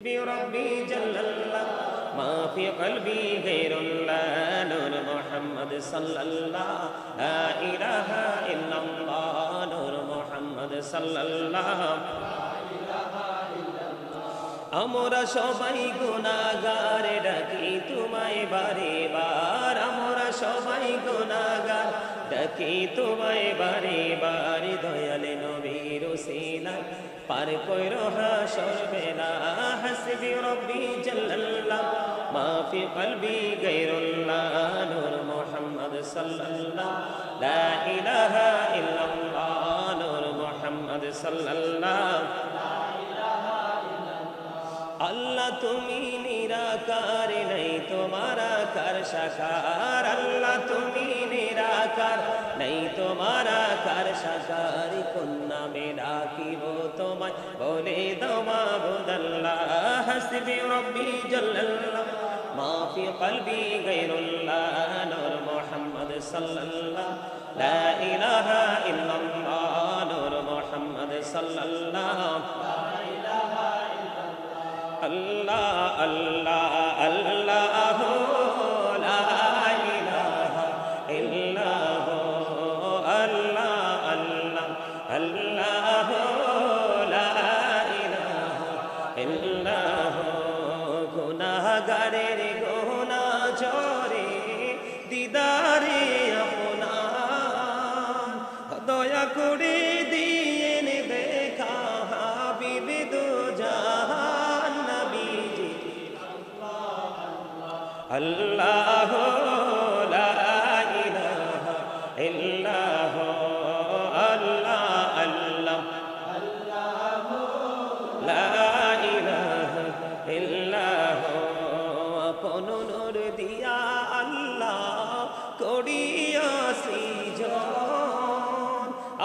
بربي جل الله ما في قلبي غير الله نور محمد صلى الله لا إله إلا الله نور محمد صلى الله আমরা সবাই গুনাহগার ডাকি তোমায় বারে বার আমরা সবাই গুনাহগার ডাকি তোমায় বারে বার দয়াল নবীর ওসিলায় পার কইরো হাসর বেলা হাসবি রব্বি জাল্লাল্লাহ মা ফি কলবি গায়রুল্লাহ নূর মুহাম্মদ সাল্লাল্লাহ লা ইলাহা ইল্লাল্লাহ নূর মুহাম্মদ সাল্লাল্লাহ अल्लाह तुम्ही निराकार नहीं तुम्हारा कर साकार अल्लाह तुम्ही निराकार नहीं तुम्हारा कर साकार कुन्ना मेरा की वो तुम्हें बोले दो माबूद अल्लाह हस्बी रब्बी जल्लल्लाह मा फी क़ल्बी गैरुल्लाह नूर मुहम्मद सल्लल्लाह ला इलाहा इल्लल्लाह नूर मुहम्मद सल्लल्लाह अल्लाह अल्लाह अल्लाह ला इलाहा इल्लाह अल्लाह अल्लाह अल्लाह ला इलाहा इल्लाह गुनाहगारेर गुनाह झरे दीदारे আপনার দয়া করে দিয়েন দেখা হাবিব দো জাহান अल्लाह ला इलाहा इल्लाह अल्लाह अल्लाह ला इलाहा इल्लाह अपन नूर दिया अल्लाह करिया सृজন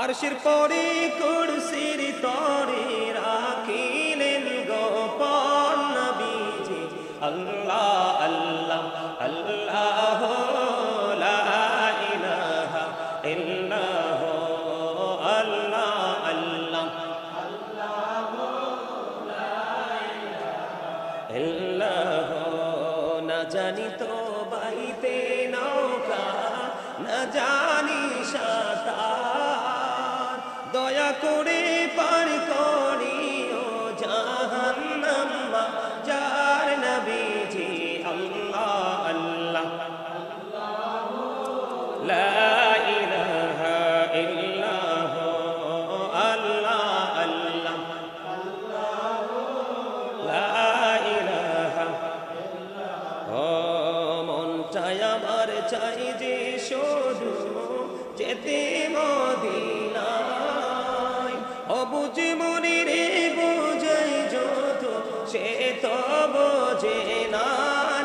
আরশের পরে কুরসির তরে রাখিলেন গোপন নবীজি अल्लाह अल्लाह अल्लाह ला इलाहा इल्लाह अल्लाह अल्लाह इल्लाह न जानी तो बाईते नौका न जानी सातार दया करे पार करियो জাহান্নাম যার নবীজি আল্লাহ আল্লাহ লা ইলাহা ইল্লাহ আল্লাহ আল্লাহ লা ইলাহা ও মনটাই আমার চাই যে শুধু যেতে মদিনায় ও বুঝি মনির বুঝাই যত সে তো বোঝে না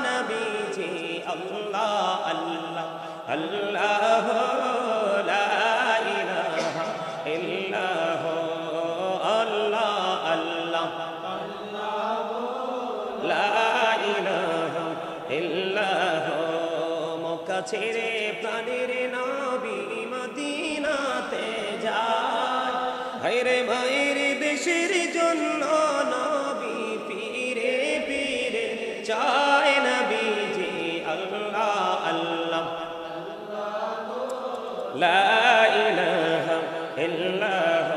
নবীজি আল্লাহ আল্লাহ আল্লাহ লা ইলাহা ইল্লাহ আল্লাহ আল্লাহ লা ইলাহা ইল্লাহ মক্কা ছেড়ে প্রাণের নবী মদিনাতে যায় হায়রে মায়ের দেশের জন্য নবী পীরে পীরে চায় নবীজি আল্লাহ আল্লাহ লা ইলাহা ইল্লাহ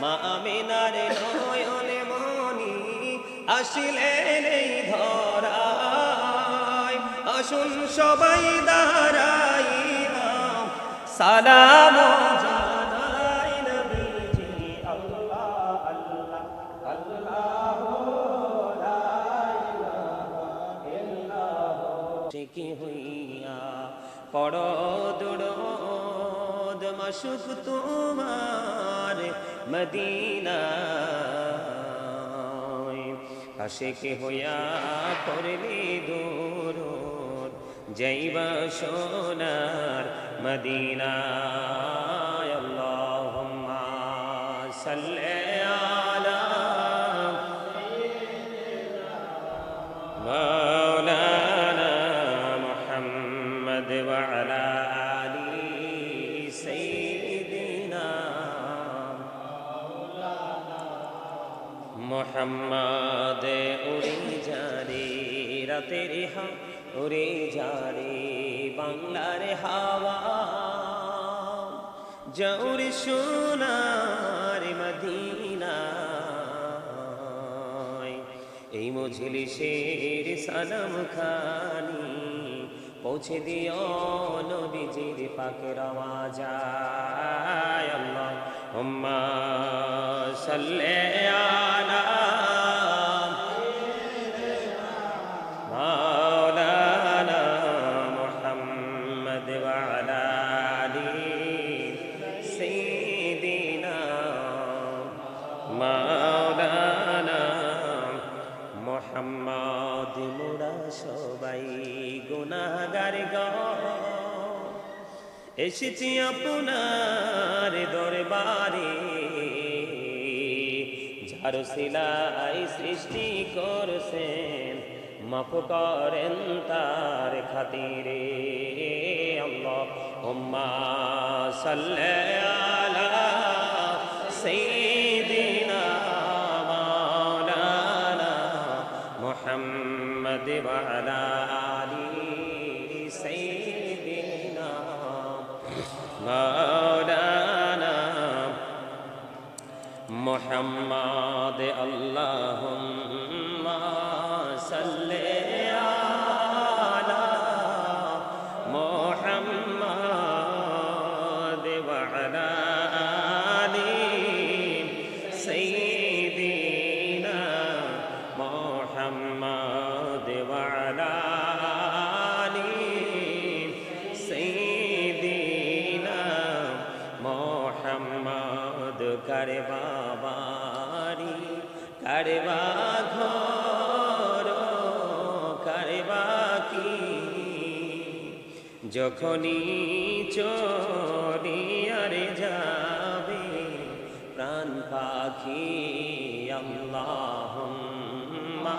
মা আমিনার নয়নে মনি আসিলেন এই ধরায় আসুন সবাই দাঁড়াইয়া সালাম জানাই নবীজি আল্লাহ আল্লাহ আল্লাহ লা ইলাহা ইল্লাহ কি হইয়া পড়ো দুরূদ মাশুক তোমার মদিনায় আশিক হইয়া পড়লি দুরূদ যাইবা সোনার মদিনায় আল্লাহুম্মা সাল্লি আলা মাওলানা মুহাম্মদ ওয়া আলা আলি সাইয়্যিদিনা মোহাম্মদ উড়ে যারে রাতের উড়ে যারে বাংলার হাওয়া জৌরে সোনার মদিনা এই মজলিসের সালাম খানি পৌঁছে দিও নবীজির পাকের আওয়াজায় আল্লাহুম্মা সাল্লি আলা মাওলানা মুহাম্মদ ওয়া আলা আলি সাইয়্যিদিনা মাওলানা মুহাম্মদ মোরা সবাই গুনাহগার গো এসেছি আপনার দরবারে যার সিলাই সৃষ্টি করছেন মাফ করেন তার খাতিরে আল্লাহুম্মা সাল্লি আলা সাইয়্যিদিনা মাওলানা মুহাম্মদ ওয়া আলা আলি সাইয়্যিদিনা মাওলানা মুহাম্মদ আল্লাহুম্মা সাল্লি আলা মুহাম্মদ ওয়া আলা আলি সাইয়্যিদিনা মুহাম্মদ ওয়া আলা আলি সাইয়্যিদিনা মুহাম্মদ কারবা বাড়ি কারবা ঘর কারবা কি যখনই চলিয়ারে যাবে প্রাণ পাখি আল্লাহুম্মা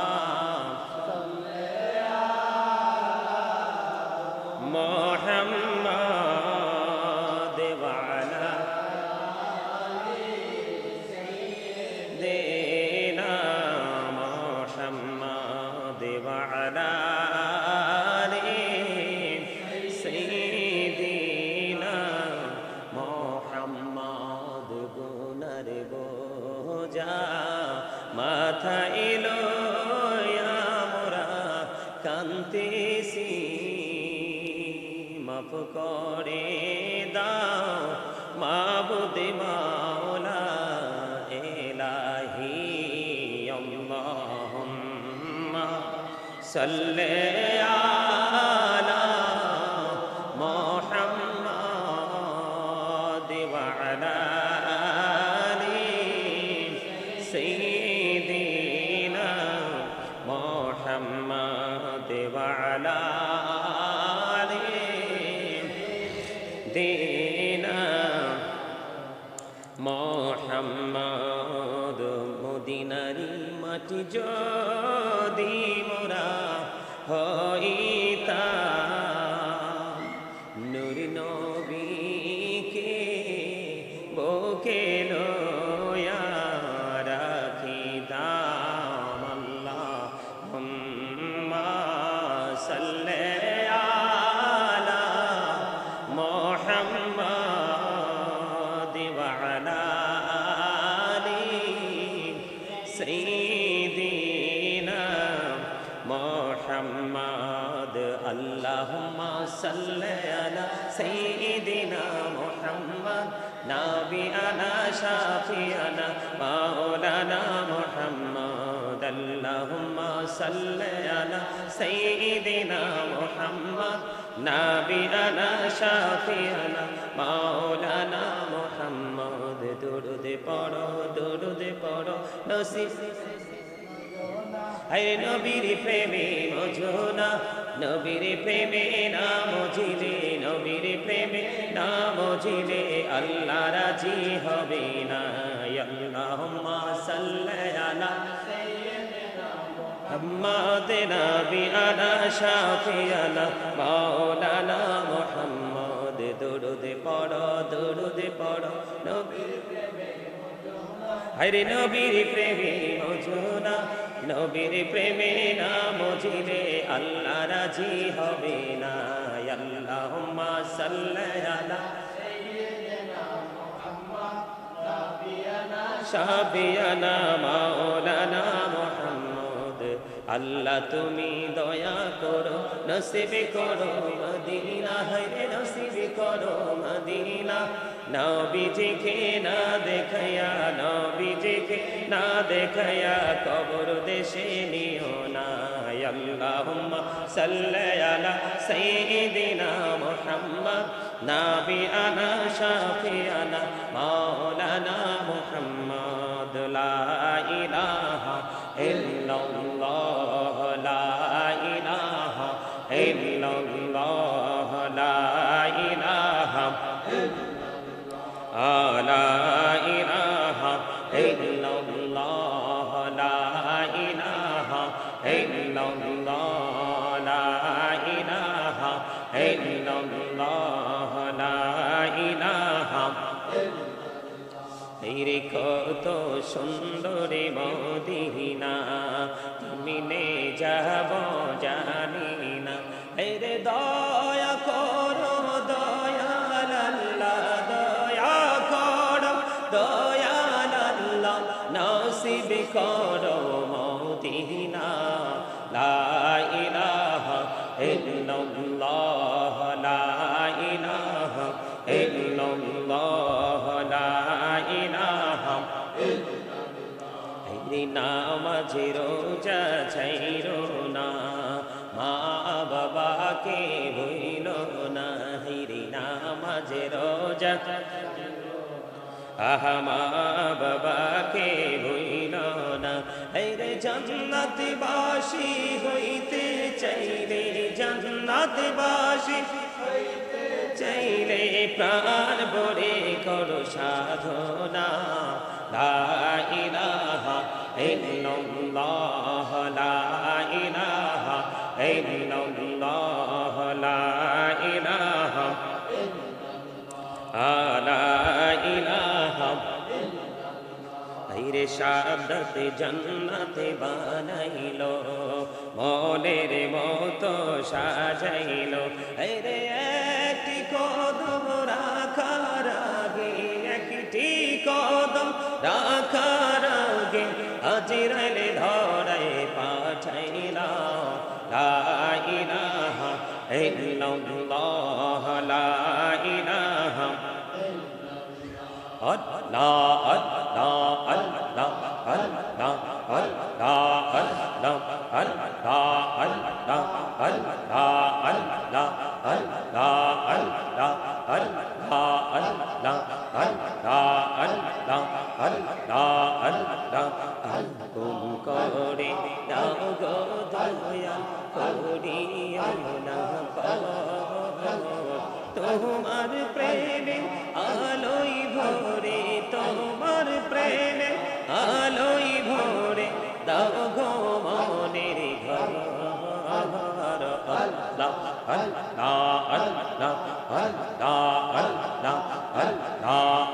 মুহাম্মদ ওয়া আলা দেনা মুহাম্মদ ওয়া আলা আলি সাইয়্যিদিনা মুহাম্মদ গুনার বোঝা মাথায় লইয়া মোরা কান্তেছি মাফ করে দাও মাবুদ মাওলা ইলাহি আল্লাহুম্মা সাল্লি আলা মুহাম্মদ ওয়া আলা আলি সাইয়্যিদিনা মুহাম্মদ ওয়া আলা দেনা মুহাম্মদ মদিনারি মাটি যদি মোরা হইতাম নূর নবীকে বুকে লইয়া রাখিতাম আল্লাহুম্মা সাল্লি আলা মুহাম্মদ ওয়া আলা আলি সাইয়্যিদিনা মুহাম্মদ আল্লাহুম্মা সাল্লি আলা সাইয়্যিদিনা মুহাম্মদ নাবিয়ানা শাফিয়ানা মাওলানা মুহাম্মদ আল্লাহুম্মা সাল্লি আলা সাইয়্যিদিনা মুহাম্মদ নাবিয়ানা শাফিয়ানা মাওলানা মুহাম্মদ দুরুদ পড়ো নসিব আরে নবীর প্রেমে মজনা নবীর প্রেমে না মজিলে নবীর প্রেমে না মজিলে আল্লাহ রাজি হবে না আল্লাহুম্মা সাল্লি আলা মুহাম্মদ নাবিয়ানা শাফিয়ানা মাওলানা মুহাম্মদ দুরুদ পড়ো নবীর হরে নবীর প্রেমে মজুনা নবীর প্রেমে না মজিলে আল্লাহ রাজি হবে না আল্লাহুম্মা সাল্লি আলা শাফিয়ানা মাওলানা মুহাম্মদ আল্লাহ তুমি দয়া করো নসিব করো মদিনা হরে নসিব করো মদিনা নবীজিকে না দেখায়া নবীজিকে না দেখায়া কবর দেশে নিও না আল্লাহুম্মা সাল্লি আলা সাইয়্যিদিনা মুহাম্মদ নাবিয়ানা শাফিয়ানা মাওলানা মুহাম্মদ লা ইলাহা ইল্লাল্লাহ লা ইলাহা ইল্লাল্লাহ লা ইলাহা লা ইলাহা ইল্লাল্লাহ লা ইলাহা ইল্লাল্লাহ লা ইলাহা ইল্লাল্লাহ লা ইলাহা রে কত সুন্দরী মদিনা তুমি নে যাব জানি না রে দয়া করো দয়াল আল্লাহ দয়া করো দয়াল আল্লাহ নসিব করো মদিনা লা ইলাহা ইল্লাল্লাহ লা ইলাহা ইল্লাল্লাহ লা ইলাহা নামাজ রোজা ছাইরো না মা বাবাকে ভুইল না হিরি নামাজ রোজা আহা মা বাবাকে ভুইল না রে জান্নাতবাসী হইতে চাইলে জান্নাতবাসী চাইলে প্রাণ ভরে করো সাধনা লা ইলাহা ইল্লাল্লাহ লা ইলাহা ইল্লাল্লাহ লা ইলাহা লা ইলাহা রে শাহাদাত জান্নাতে বানাইলো মনের মতো সাজাইলো রে একটি কদম রাখার আগে একটি কদম রাখার আগে আজরাইল ধরায় পাঠাইলা লা ইলাহা ইল্লাল্লাহ লা ইলাহা আল্লাহ আল্লাহ আল্লাহ আল্লাহ আল্লাহ আল্লাহ আল্লাহ আল্লাহ আল্লাহ আল্লাহ আল্লাহ আল্লাহ আল্লাহ আল্লাহ আল্লাহ আল্লাহ আল্লাহ আল্লাহ হুকুম করে দাও গো দয়া করিও না তোমার প্রেমে আলোই ভরে তোমার প্রেমে আলোই ভরে দাও গো মনের ঘর আল্লাহ আল্লাহ আল্লাহ আল্লাহ আল্লাহ আল্লাহ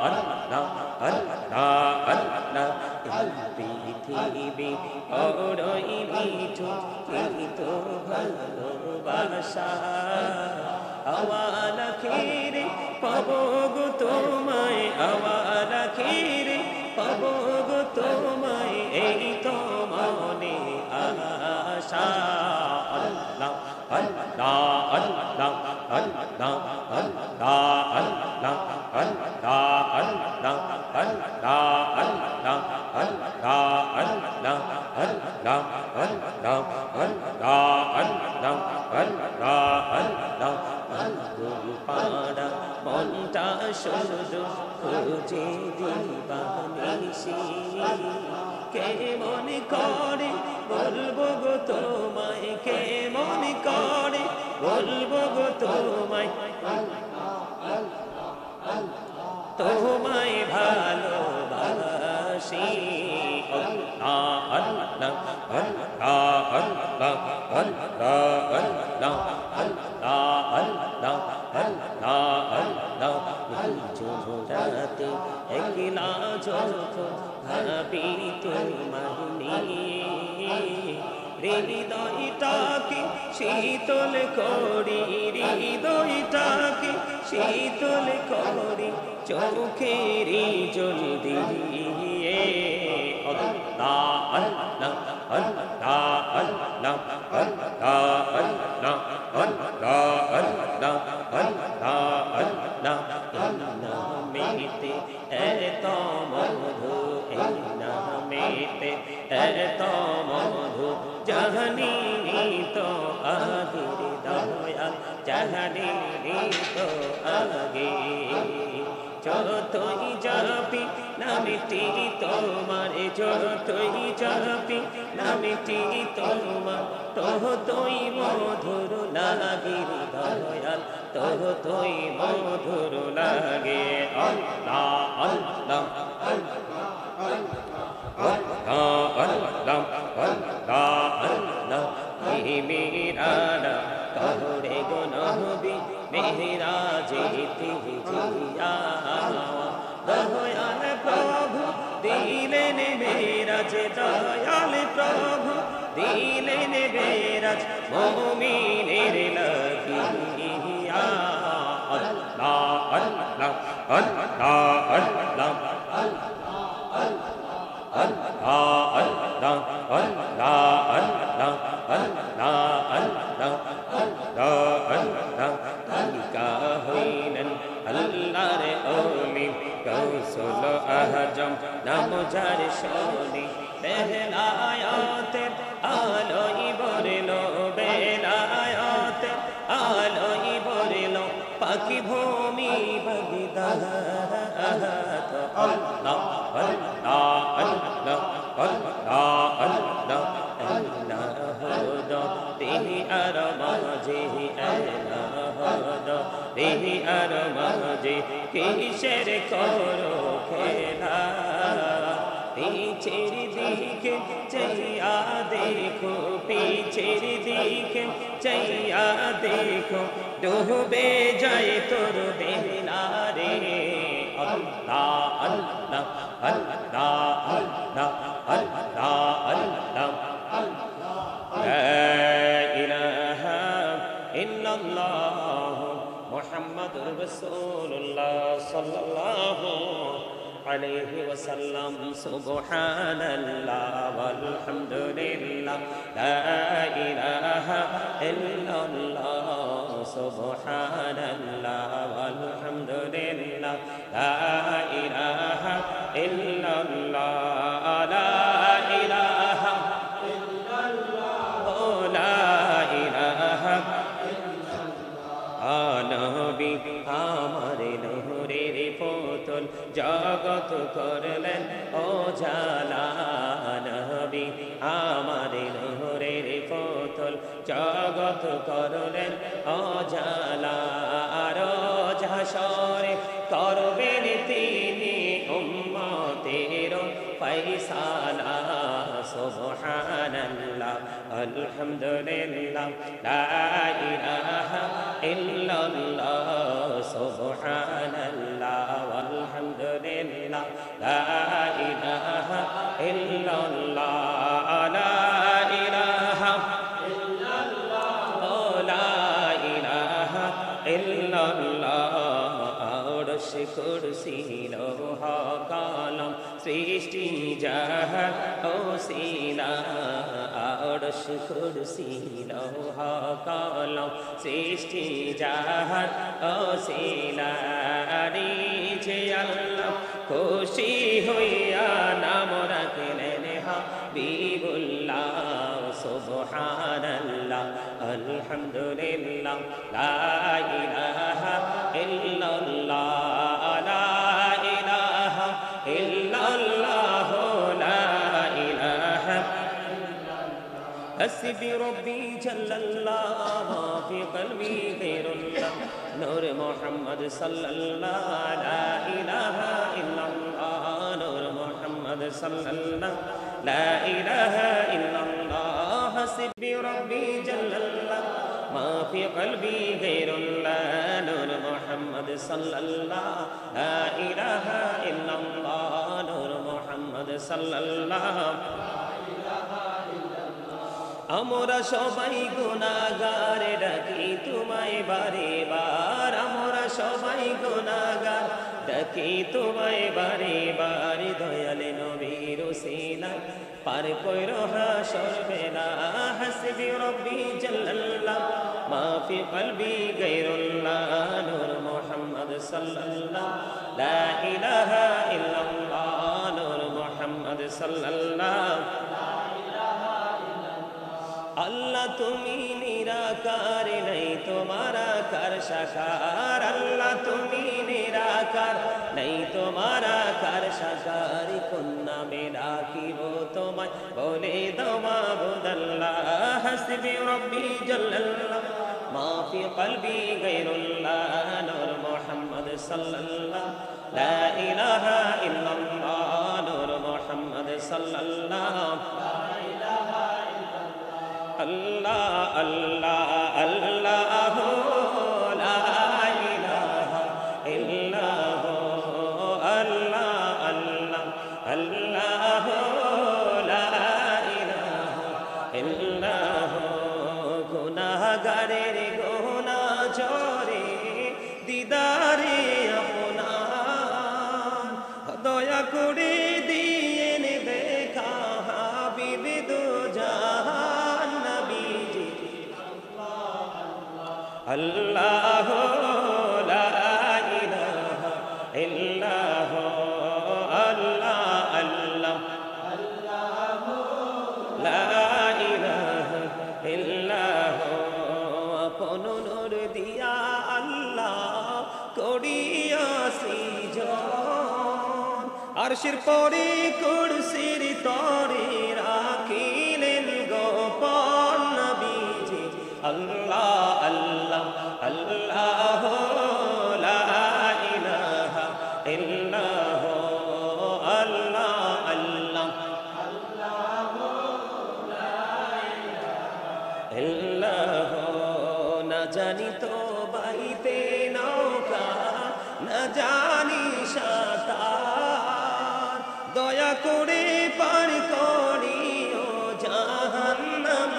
আল্লাহ আল্লাহ আল্লাহ পৃথিবী বড়ই মিঠু কিন্তু ভালোবাসা আওয়াল আখিরে পাবো গো তোমায় আওয়াল আখিরে পাবো গো তোমায় এই তো মনে আশা আল্লাহ আল্লাহ আল্লাহ আল্লাহ আল্লাহ আল্লাহ আল্লাহ আল্লাহ আল্লাহ আল্লাহ আল্লাহ আল্লাহ আল্লাহ আল্লাহ আল্লাহ আল্লাহ আল্লাহ পাড়া মনটা শুধু খুঁজে দিবানিসি কে মনে করে বলবো গো তোমায় কে মনে করে বলবো গো তোমায় তোমায় ভালোবাসি আল্লাহ আল্লাহ আল্লাহ আল্লাহ আল্লাহ আল্লাহ আল্লাহ আল্লাহ আল্লাহ আল্লাহ জোড়াতে একলা যখন হৃদয়টাকে শীতল করি হৃদয়টাকে শীতল করি চোখেরই জল দিয়ে আল্লাহ আল্লাহ আল্লাহ আল্লাহ আল্লাহ আল্লাহ আল্লাহ আল্লাহ আল্লাহ নামেতে এত মধু এই নামেতে এত মধু জাহানি তো আগে দয়াল জাহানি তো আগে যতই যাবি নামটি তোমার যতই যাবি নামটি তোমার ততই মধুর লাগে দয়াল ততই মধুর লাগে আল্লাহ আল্লাহ আল্লাহ আল্লাহ আল্লাহ মেরা কহরে গো নবী মেরা যেতে জিয়া দয়াল প্রভু দিলেন মেরাজ দয়াল প্রভু দিলেন মেরাজ মুমিনের লাগিয়া আল্লাহ আল্লাহ আল্লাহ আল্লাহ আল্লাহ আল্লাহ আল্লাহ আল্লাহ আল্লাহ তালিকা হইলেন আল্লাহর ওলি কৌশল আজম নাম যার শোনে বেলায়াতের আলোই বরলো বেলায়াতের আলোই বরলো পাখি ভূমি বগিদাত আল্লাহ আল্লাহ আল্লাহ আল্লাহ আল্লাহ আল্লাহ তেহি আর মাঝে আল্লাহ তেহি আর মাঝে কিসের করো খেলা পিছের দিকে চাইয়া দেখো পিছের দিকে চাইয়া দেখো ডুবে যায় তোর বেলা রে আল্লাহ আল্লাহ আল্লাহ আল্লাহ আল্লাহ আল্লাহ লা ইলাহা ইল্লাল্লাহ মুহাম্মাদুর রাসূলুল্লাহ সাল্লাল্লাহু আলাইহি ওয়াসাল্লাম সুবহানাল্লাহ ওয়ালহামদুলিল্লাহ লা ইলাহা ইল্লাল্লাহ সুবহানাল্লাহ ওয়ালহামদুলিল্লাহ লা ইলাহা ইল্লাল্লাহ লা ইলাহা ইল্লাল্লাহ লা ইলাহা নবী আমার নূরের পুতুল জগৎ করলেন ও জালা নবী আমার নূরের পুতুল জগৎ করলেন ও জালা রোজ হাসরে করবেন তিনি উম্মতের ফয়সালা সুবহানাল্লাহ আলহামদুলিল্লাহ লা ইলাহা ইল্লাল্লাহ সুবহানাল্লাহ ওয়ালহামদুলিল্লাহ লা ইলাহা ইল্লাল্লাহ লা ইলাহা ইল্লাল্লাহ লা ইলাহা ইল্লাল্লাহ আরশ কুরসি লৌহ কলম সৃষ্টি জাহান ওসিলা আরশ কুরসি লৌহ কলম সৃষ্টি জাহান ওসিলা নিচে আল্লাহ খুশি হইয়া নাম রাখলেন হাবিবুল্লাহ সুবহানাল্লাহ আলহামদুলিল্লাহ লা ইলাহা ইল্লাল্লাহ লা ইলাহা ইল্লাল্লাহ লা ইলাহা حسبي ربي جل الله في قلبي خير الله نور محمد صلى الله لا إله إلا الله نور محمد صلى الله لا إله إلا الله حسبي ربي جل الله ما في قلبي غير الله نور محمد صلى الله لا إله إلا الله نور محمد صلى الله আমরা সবাই গুনাহগার ডাকি তোমায় বারে বার আমরা সবাই গুনাহগার ডাকি তোমায় বারে বার দয়াল নবীর ওসিলা পার কইরো হাসর বেলা হাসবি রব্বি জাল্লাল্লাহ মা ফি কলবি গায়রুল্লাহ নূর মুহাম্মদ সাল্লাল্লাহ লা ইলাহা ইল্লাল্লাহ নূর মুহাম্মদ সাল্লাল্লাহ আল্লাহ তুমি নিরাকার নাই তোমারা কার সাকার আল্লাহ তুমি নিরাকার নাই তোমারা কার সাকার কোন নামে ডাকিব তোমায় বলে দাও মাবুদাল্লাহ হাসবি রব্বি জাল্লাল্লাহ মা ফি কলবি গায়রুল্লাহ নূর মুহাম্মদ সাল্লাল্লাহ লা ইলাহা ইল্লাল্লাহ নূর Muhammad সাল্লাল্লাহ Allah Allah Allah la ilaha illallah Allah Allah Allah la ilaha illallah গুনাহগারের গুনাহ ঝরে দিদারে আপনার দয়া করে দিয়েন দেখা হাবিব দু জাহান নবীজি আল্লাহ লা ইলাহা ইল্লাল্লাহ আল্লাহ আল্লাহ লা ইলাহা ইল্লাল্লাহ আপন নূর দিয়া আল্লাহ করিয়া সৃজন আরশের পরে কুরসির তরে রাখিলেন গোপন নবীজি আল্লাহ আল্লাহ আল্লাহ লা ইলাহা ইল্লাল্লাহ আল্লাহ আল্লাহ ইল্লাল্লাহ না জানি তো বাইতে নৌকা না জানি সাঁতার দয়া করে পার করিও জাহান্নাম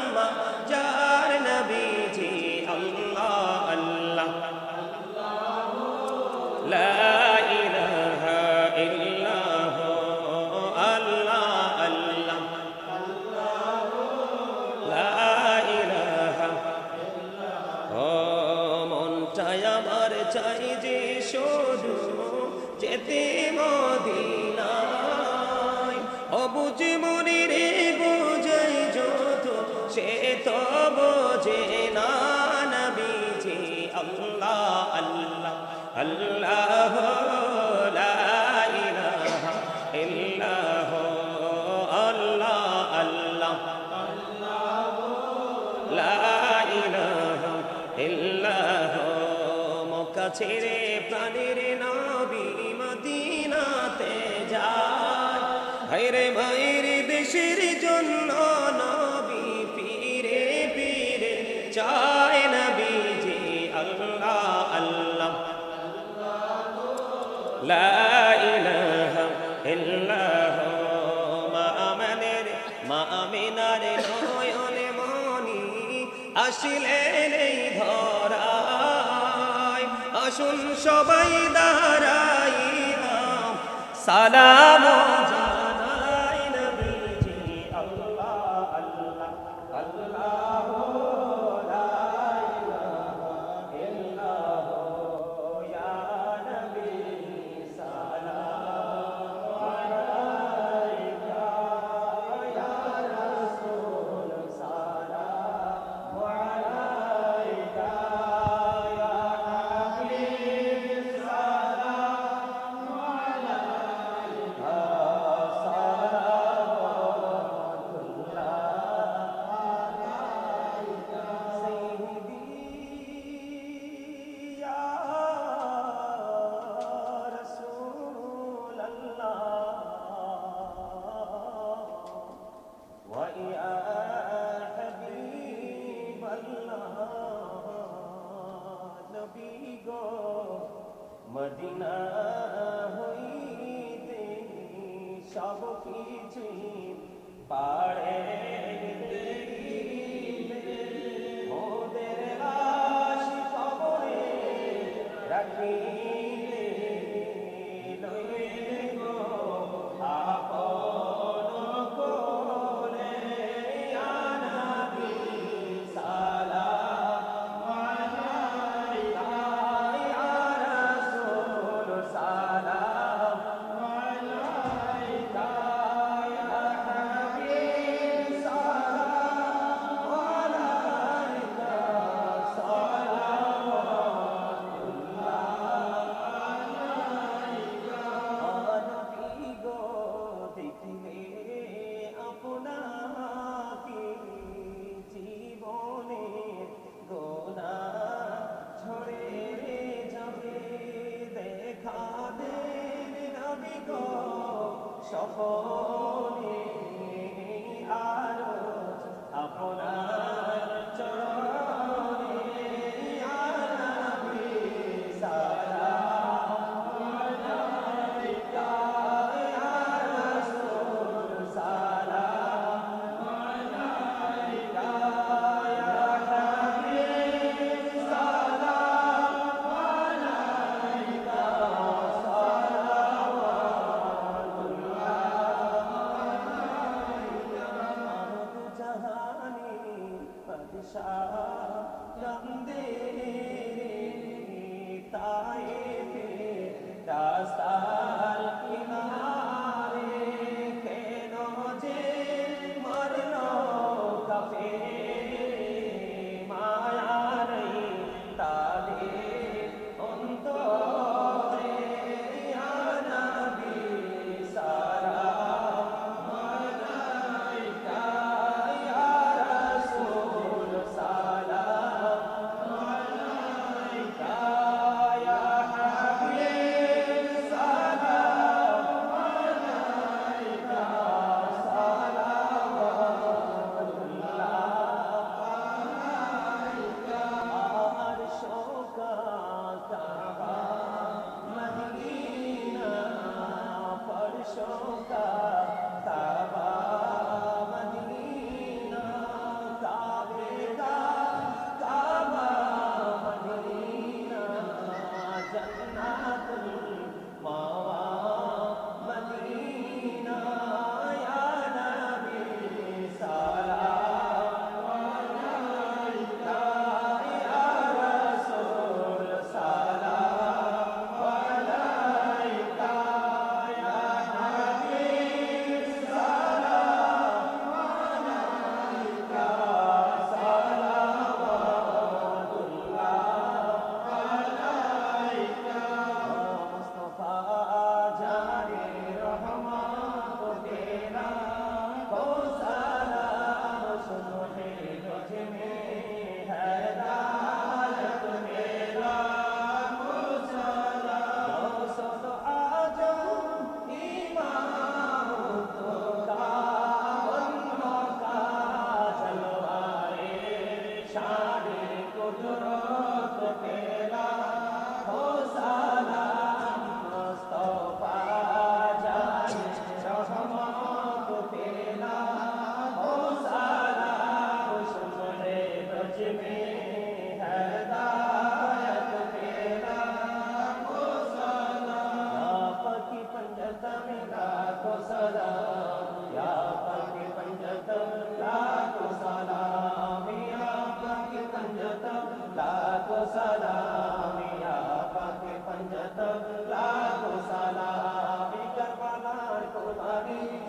যার নবীজি আল্লাহ আল্লাহ লা ইলাহা ইল্লাল্লাহ আল্লাহ আল্লাহ লা ইলাহা ও মনটাই আমার চাই যে শুধু যেতে মদিনায় অবুঝ মনে রে বুঝাই যত সে তো বোঝে না নবীজি আল্লাহ আল্লাহ আল্লাহ লা ইলাহা ইল্লাল্লাহ আল্লাহ আল্লাহ লা ইলাহা ইল্লাল্লাহ মক্কা ছেড়ে প্রাণের নবী মদিনাতে যায় হায়রে মায়ের দেশের জন্য নবী পীরে পীরে চায় নবীজি আল্লাহ আল্লাহ লা ইলাহা ইল্লাল্লাহ মা আমিনার নয়নে মনি আসিলেন এই ধরায় আসুন সবাই দাঁড়াইয়া সালাম জানাই নবীজি আল্লাহ আল্লাহ আল্লাহ লা ইলাহা ইল্লাল্লাহ ইয়া নবী সালাম আলাইকা ইয়া রাসূল সালাম আলাইকা ইয়া হাবিব সালাম আলাইকা সালাওয়াতুল্লাহ আলাইকা সাইয়্যিদি ইয়া রাসূলাল্লাহ ওয়া ইয়া হাবিবাল্লাহ নবী গো মদিনা হইতে সব কিছু পাড়ে রাস্তার কিনারে কেন যে মরলো কাফের মায়ার তাদের অন্তরে ইয়া নবী সালাম আলাইকা ইয়া রাসূল সালাম আলাইকা ইয়া হাবিব সালাম আলাইকা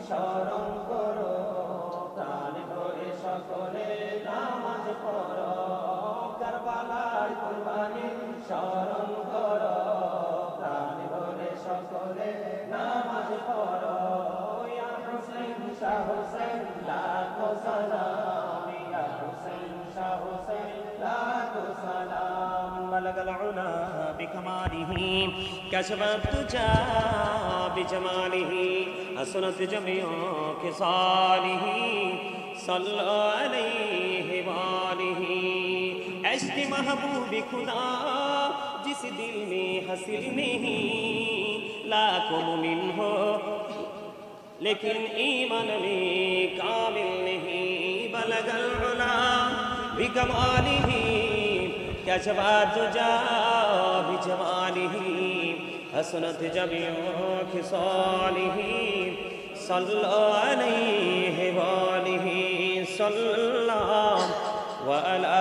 স্মরণ করো প্রাণ ভরে সকলে নামাজ পড়ো কারবালার কুরবানি স্মরণ করো প্রাণ ভরে সকলে নামাজ পড়ো ইয়া হুসাইন শাহ হুসাইন লাখো সালাম ইয়া হুসাইন শাহ হুসাইন লাখো সালাম بلغ العلا بكماله كشف الدجى بجماله حسنت جميع خصاله صلوا عليه وآله عشق محبوب خدا जिस दिल में हासिल नहीं लाखों मुमिन हो लेकिन ईमान में कामिल नहीं बलगल उला बिकमालिही كشف الدجى بجماله حسنت جميع خصاله صلى عليه وآله صلى وعلى